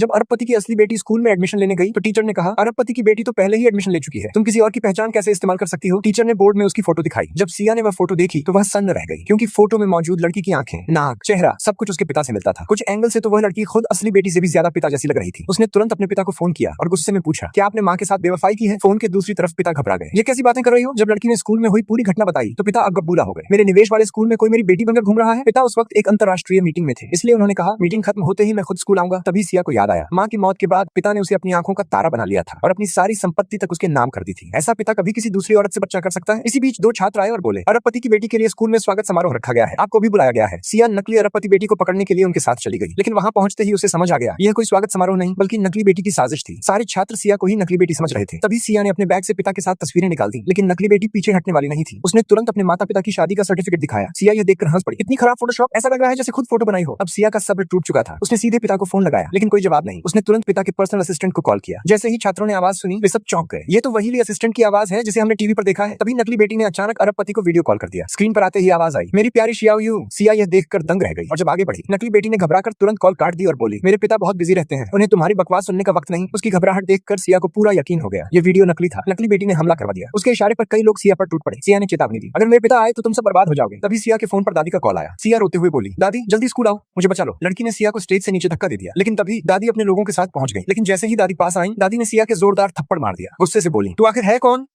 जब अरबपति की असली बेटी स्कूल में एडमिशन लेने गई तो टीचर ने कहा, अरबपति की बेटी तो पहले ही एडमिशन ले चुकी है, तुम किसी और की पहचान कैसे इस्तेमाल कर सकती हो। टीचर ने बोर्ड में उसकी फोटो दिखाई। जब सिया ने वह फोटो देखी तो वह सन्न रह गई, क्योंकि फोटो में मौजूद लड़की की आंखें, नाक, चेहरा सब कुछ उसके पिता से मिलता था। कुछ एंगल से तो वह लड़की खुद असली बेटी से भी ज्यादा पिता जैसी लग रही थी। उसने तुरंत अपने पिता को फोन किया और गुस्से में पूछा, क्या आपने माँ के साथ बेवफाई की है। फोन के दूसरी तरफ पिता घबरा गए। ये कैसी बातें कर रही हो। जब लड़की ने स्कूल में हुई पूरी घटना बताई तो पिता अगबूला हो गए। मेरे निवेश वाले स्कूल में कोई मेरी बेटी बनकर घूम रहा है। पिता उस वक्त एक अंतरराष्ट्रीय मीटिंग में थे, इसलिए उन्होंने कहा मीटिंग खत्म होते ही मैं खुद स्कूल आऊंगा। तभी सिया को याद आया, माँ की मौत के बाद पिता ने उसे अपनी आंखों का तारा बना लिया था और अपनी सारी संपत्ति तक उसके नाम कर दी थी। ऐसा पिता कभी किसी दूसरी औरत से बच्चा कर सकता है। इसी बीच दो छात्र आए और बोले, अरबपति की बेटी के लिए स्कूल में स्वागत समारोह रखा गया है, आपको भी बुलाया गया है। सिया नकली अरबपति बेटी को पकड़ने के लिए उनके साथ चली गई, लेकिन वहां पहुंचते ही उसे समझ आ गया यह कोई स्वागत समारोह नहीं बल्कि नकली बेटी की साजिश थी। सारे छात्र सिया को ही नकली बेटी समझ रहे थे। तभी सिया ने अपने बैग से पिता के साथ तस्वीरें निकाल दी, लेकिन नकली बेटी पीछे हटने वाली नहीं थी। उसने तुरंत अपने माता पिता की शादी का सर्टिफिकेट दिखाया। सिया यह देखकर हंस पड़ी, इतनी खराब फोटोशॉप, ऐसा लग रहा है जैसे खुद फोटो बनाई हो। अब सिया का सब्र टूट चुका था। उसने सीधे पिता को फोन लगाया, लेकिन कोई जवाब नहीं। उसने तुरंत पिता के पर्सनल असिस्टेंट को कॉल किया। जैसे ही छात्रों ने आवाज सुनी वे सब चौंक गए। ये तो वही असिस्टेंट की आवाज है जिसे हमने टीवी पर देखा है। तभी नकली बेटी ने अचानक अरबपति को वीडियो कॉल कर दिया। स्क्रीन पर आते ही आवाज आई, मेरी प्यारी शियाओ। सिया यह देखकर दंग रह गई और जब आगे बढ़ी नकली बेटी ने घबराकर तुरंत कॉल काट दी और बोली, मेरे पिता बहुत बिजी रहते हैं, उन्हें तुम्हारी बकवास सुनने का वक्त नहीं। उसकी घबराहट देखकर सिया को पूरा यकीन हो गया, ये वीडियो नकली था। नकली बेटी ने हमला करवा दिया। उसके इशारे पर कई लोग सिया पर टूट पड़े। सिया ने चेतावनी दी, अगर मेरे पिता आए तो तुम सब बर्बाद हो जाओगे। तभी सिया के फोन पर दादी का कॉल आया। सिया रोते हुए बोली, दादी जल्दी स्कूल आओ, मुझे बचा लो। लड़की ने सिया को स्टेज से नीचे धक्का दे दिया, लेकिन तभी दादी अपने लोगों के साथ पहुंच गई। लेकिन जैसे ही दादी पास आई, दादी ने सिया के जोरदार थप्पड़ मार दिया। गुस्से से बोली, तू आखिर है कौन।